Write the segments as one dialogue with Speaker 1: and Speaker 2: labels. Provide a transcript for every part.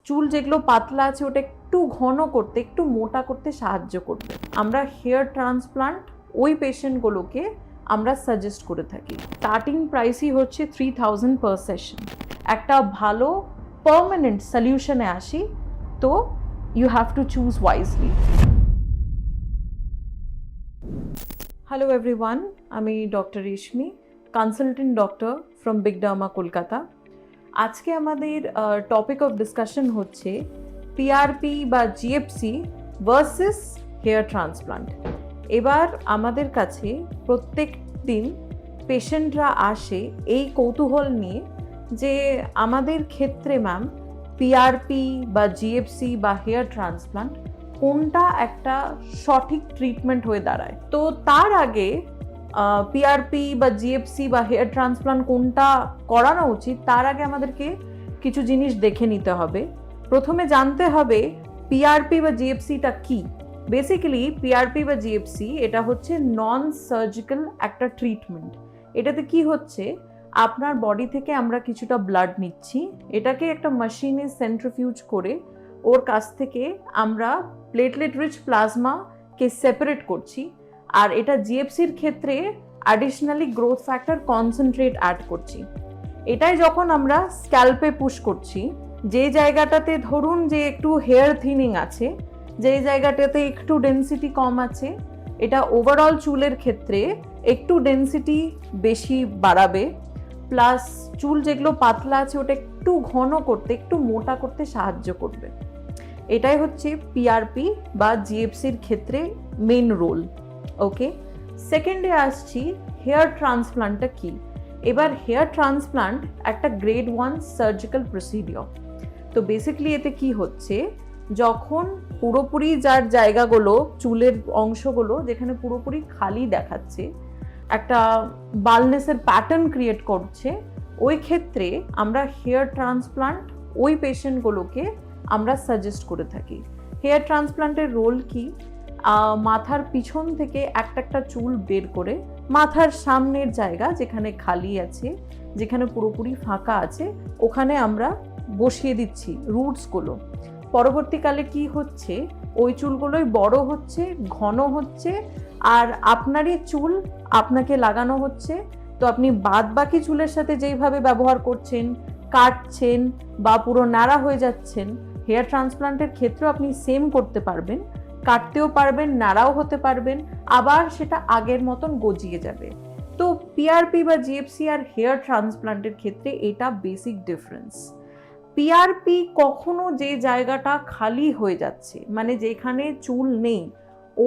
Speaker 1: চুল যেগুলো পাতলা আছে ওটা একটু ঘন করতে, একটু মোটা করতে সাহায্য করবে। আমরা হেয়ার ট্রান্সপ্লান্ট ওই পেশেন্টগুলোকে আমরা সাজেস্ট করে থাকি। স্টার্টিং প্রাইসই হচ্ছে 3000 পার সেশন। একটা ভালো পার্মানেন্ট সলিউশনে আসি, তো you have to choose wisely. Hello everyone, আমি doctor Reshmi, consultant doctor from big derma Kolkata. আজকে আমাদের টপিক অফ ডিসকাশন হচ্ছে পিআরপি বা জিএফসি ভার্সেস হেয়ার ট্রান্সপ্লান্ট। এবার আমাদের কাছে প্রত্যেক দিন পেশেন্টরা আসে এই কৌতূহল নিয়ে যে আমাদের ক্ষেত্রে ম্যাম পিআরপি বা জিএফসি বা হেয়ার ট্রান্সপ্লান্ট কোনটা একটা সঠিক ট্রিটমেন্ট হয়ে দাঁড়ায়। তো তার আগে পিআরপি বা জিএফসি বা হেয়ার ট্রান্সপ্লান্ট কোনটা করানো উচিত তার আগে আমাদেরকে কিছু জিনিস দেখে নিতে হবে। প্রথমে জানতে হবে পিআরপি বা জিএফসিটা কি। বেসিক্যালি পিআরপি বা জিএফসি এটা হচ্ছে নন সার্জিক্যাল একটা ট্রিটমেন্ট। এটাতে কি হচ্ছে, আপনার বডি থেকে আমরা কিছুটা ব্লাড নিচ্ছি, এটাকে একটা মেশিনে সেন্ট্রিফিউজ করে ওর কাছ থেকে আমরা প্লেটলেট রিচ প্লাজমাকে সেপারেট করছি, আর এটা জিএফসির ক্ষেত্রে additionally growth factor concentrate add করছি। এটাই যখন আমরা স্ক্যাল্পে পুশ করছি, যে জায়গাটাতে ধরুন যে একটু হেয়ার থিনিং আছে, যে জায়গাটাতে একটু ডেন্সিটি কম আছে, এটা ওভারঅল চুলের ক্ষেত্রে একটু ডেন্সিটি বেশি বাড়াবে, প্লাস চুল যেগুলো পাতলা আছে ওটা একটু ঘন করতে, একটু মোটা করতে সাহায্য করবে। এটাই হচ্ছে পিআরপি বা জিএফসির ক্ষেত্রে মেন রোল। ওকে, সেকেন্ডে আসছি হেয়ার ট্রান্সপ্লান্টটা কি। এবার হেয়ার ট্রান্সপ্লান্ট একটা গ্রেড 1 সার্জিক্যাল প্রসিডিওর। তো বেসিক্যালি এতে কি হচ্ছে, যখন পুরোপুরি যার জায়গাগুলো চুলের অংশগুলো যেখানে পুরোপুরি খালি দেখাচ্ছে, একটা বালনেসের প্যাটার্ন ক্রিয়েট করছে, ওই ক্ষেত্রে আমরা হেয়ার ট্রান্সপ্লান্ট ওই পেশেন্টগুলোকে আমরা সাজেস্ট করে থাকি। হেয়ার ট্রান্সপ্লান্টের রোল কি, মাথার পিছন থেকে একটা চুল বের করে মাথার সামনের জায়গা যেখানে খালি আছে, যেখানে পুরোপুরি ফাঁকা আছে, ওখানে আমরা বসিয়ে দিচ্ছি রুটসগুলো। পরবর্তীকালে কি হচ্ছে, ওই চুলগুলোই বড় হচ্ছে, ঘন হচ্ছে, আর আপনারই চুল আপনাকে লাগানো হচ্ছে। তো আপনি বাদ বাকি চুলের সাথে যেইভাবে ব্যবহার করছেন, কাটছেন বা পুরো নাড়া হয়ে যাচ্ছেন, হেয়ার ট্রান্সপ্লান্টের ক্ষেত্রেও আপনি সেম করতে পারবেন, কাটতেও পারবেন, নাড়াও হতে পারবেন, আবার সেটা আগের মতন গজিয়ে যাবে। তো পিআরপি বা জিএফসি আর হেয়ার ট্রান্সপ্লান্টের ক্ষেত্রে এটা বেসিক ডিফারেন্স। পিআরপি কখনো যে জায়গাটা খালি হয়ে যাচ্ছে, মানে যেখানে চুল নেই,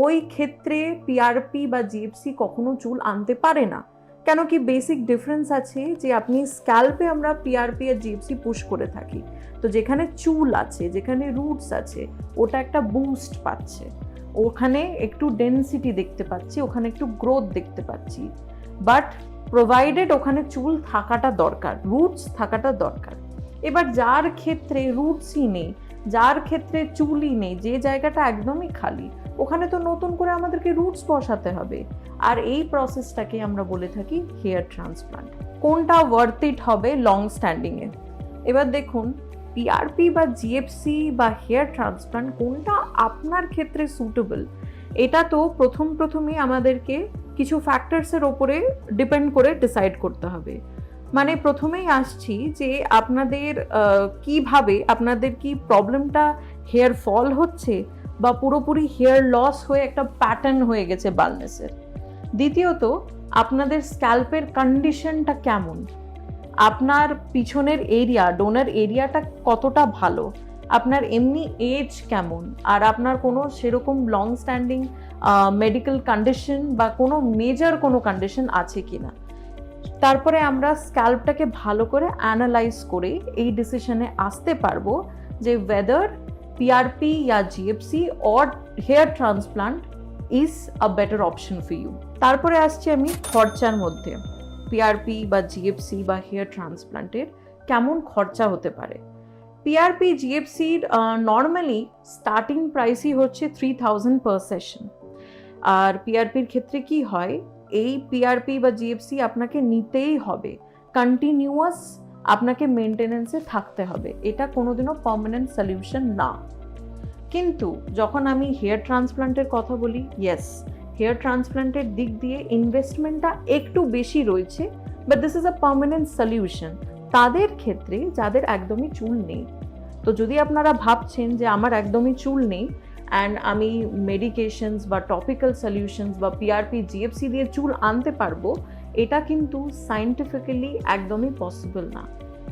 Speaker 1: ওই ক্ষেত্রে পিআরপি বা জিএফসি কখনো চুল আনতে পারে না। কেন কি, বেসিক ডিফারেন্স আছে যে আপনি স্ক্যাল্পে আমরা পিআরপি আর জিএফসি পুশ করে থাকি, তো যেখানে চুল আছে, যেখানে রুটস আছে, ওটা একটা বুস্ট পাচ্ছে, ওখানে একটু ডেন্সিটি দেখতে পাচ্ছি, ওখানে একটু গ্রোথ দেখতে পাচ্ছি। বাট প্রোভাইডেড ওখানে চুল থাকাটা দরকার, রুটস থাকাটা দরকার। এবার যার ক্ষেত্রে রুটসই নেই, যার ক্ষেত্রে চুলই নেই, যে জায়গাটা একদমই খালি, ওখানে তো নতুন করে আমাদেরকে রুটস বসাতে হবে, আর এই প্রসেসটাকে আমরা বলে থাকি হেয়ার ট্রান্সপ্লান্ট। কোনটা ওয়ার্থ ইট হবে লং স্ট্যান্ডিংয়ে। এবার দেখুন, পিআরপি বা জিএফসি বা হেয়ার ট্রান্সপ্লান্ট কোনটা আপনার ক্ষেত্রে সুটেবল, এটা তো প্রথমেই আমাদেরকে কিছু ফ্যাক্টরসের ওপরে ডিপেন্ড করে ডিসাইড করতে হবে। মানে প্রথমেই আসছি যে আপনাদের কিভাবে, আপনাদের কি প্রবলেমটা হেয়ার ফল হচ্ছে বা পুরোপুরি হেয়ার লস হয়ে একটা প্যাটার্ন হয়ে গেছে বালনেসের। দ্বিতীয়ত, আপনাদের স্ক্যাল্পের কন্ডিশনটা কেমন, আপনার পিছনের এরিয়া, ডোনার এরিয়াটা কতটা ভালো, আপনার এমনি এজ কেমন, আর আপনার কোনো সেরকম লং স্ট্যান্ডিং মেডিকেল কন্ডিশন বা কোনো মেজর কোনো কন্ডিশন আছে কিনা। তারপরে আমরা স্ক্যাল্পটাকে ভালো করে অ্যানালাইজ করে এই ডিসিশনে আসতে পারবো যে ওয়েদার পিআরপি या GFC or hair transplant is a better option for you. তারপরে আসছি আমি খরচার মধ্যে, পিআরপি বা জিএফসি বা হেয়ার ট্রান্সপ্লান্টের কেমন খরচা হতে পারে। পিআরপি জিএফসির নর্মালি স্টার্টিং প্রাইসই হচ্ছে 3000 পার সেশন। আর পিআরপির ক্ষেত্রে কি হয়, এই পিআরপি বা জিএফসি আপনাকে নিতেই হবে, কন্টিনিউয়াস আপনাকে মেনটেনেন্সে থাকতে হবে, এটা কোনোদিনও পার্মানেন্ট সলিউশন না। কিন্তু যখন আমি হেয়ার ট্রান্সপ্লান্টের কথা বলি, ইয়েস, হেয়ার ট্রান্সপ্লান্টের দিক দিয়ে ইনভেস্টমেন্টটা একটু বেশি রয়েছে, but this is a permanent solution তাদের ক্ষেত্রে যাদের একদমই চুল নেই। তো যদি আপনারা ভাবছেন যে আমার একদমই চুল নেই অ্যান্ড আমি মেডিকেশনস বা টপিক্যাল সলিউশনস বা পিআরপি জিএফসি দিয়ে চুল আনতে পারবো, এটা কিন্তু সায়েন্টিফিক্যালি একদমই পসিবল না।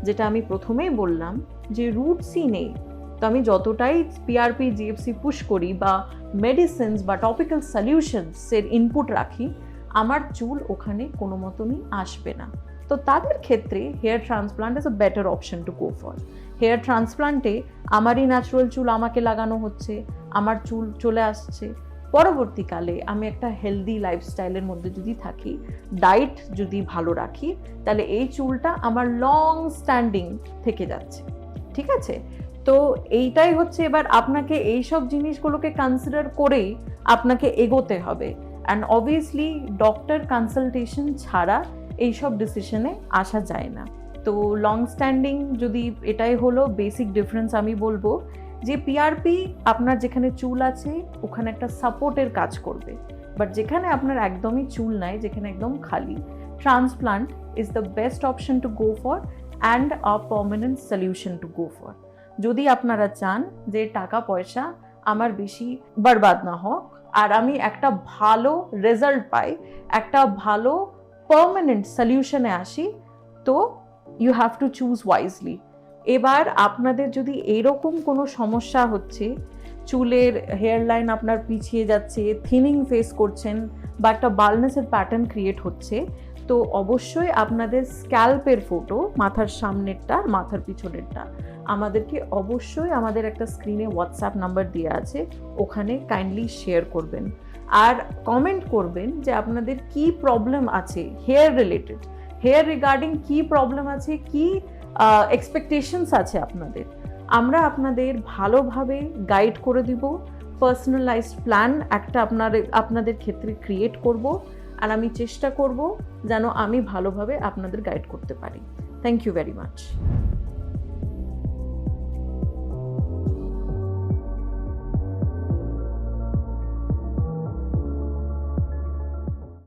Speaker 1: যেটা আমি প্রথমেই বললাম যে রুটসই নেই, তো আমি যতটাই পিআরপি জিএফসি পুশ করি বা মেডিসিনস বা টপিক্যাল সলিউশনসের ইনপুট রাখি, আমার চুল ওখানে কোনো মতনই আসবে না। তো তাদের ক্ষেত্রে hair transplant is a better option to go for. হেয়ার ট্রান্সপ্লান্টে আমারই ন্যাচারাল চুল আমাকে লাগানো হচ্ছে, আমার চুল চলে আসছে। পরবর্তীকালে আমি একটা হেলদি লাইফস্টাইলের মধ্যে যদি থাকি, ডায়েট যদি ভালো রাখি, তাহলে এই চুলটা আমার লং স্ট্যান্ডিং থেকে যাচ্ছে। ঠিক আছে, তো এইটাই হচ্ছে, এবার আপনাকে এইসব জিনিসগুলোকে কনসিডার করেই আপনাকে এগোতে হবে। অ্যান্ড অবভিয়াসলি ডক্টর কনসালটেশন ছাড়া এইসব ডিসিশনে আসা যায় না। তো লং স্ট্যান্ডিং যদি এটাই হলো বেসিক ডিফারেন্স আমি বলবো, যে পিআরপি আপনার যেখানে চুল আছে ওখানে একটা সাপোর্টের কাজ করবে, বাট যেখানে আপনার একদমই চুল নাই, যেখানে একদম খালি, transplant is the best option to go for and a permanent solution to go for. যদি আপনারা চান যে টাকা পয়সা আমার বেশি বরবাদ না হোক আর আমি একটা ভালো রেজাল্ট পাই, একটা ভালো পার্মানেন্ট সলিউশনে আসি, তো you have to choose wisely. এবার আপনাদের যদি এরকম কোনো সমস্যা হচ্ছে, চুলের হেয়ার লাইন আপনার পিছিয়ে যাচ্ছে, থিনিং ফেস করছেন বা একটা বালনেসের প্যাটার্ন ক্রিয়েট হচ্ছে, তো অবশ্যই আপনাদের স্ক্যাল্পের ফটো, মাথার সামনেরটা মাথার পিছনেরটা, আমাদেরকে অবশ্যই আমাদের একটা স্ক্রিনে হোয়াটসঅ্যাপ নাম্বার দেওয়া আছে, ওখানে কাইন্ডলি শেয়ার করবেন আর কমেন্ট করবেন যে আপনাদের কি প্রবলেম আছে হেয়ার রিলেটেড, হেয়ার রিগার্ডিং কি প্রবলেম আছে, কি এক্সপেকটেশনস আছে আপনাদের। আমরা আপনাদের ভালোভাবে গাইড করে দিব, পার্সোনালাইজড প্ল্যান একটা আপনাদের ক্ষেত্রে ক্রিয়েট করব, আর আমি চেষ্টা করব যেন আমি ভালোভাবে আপনাদের গাইড করতে পারি। Thank you very much.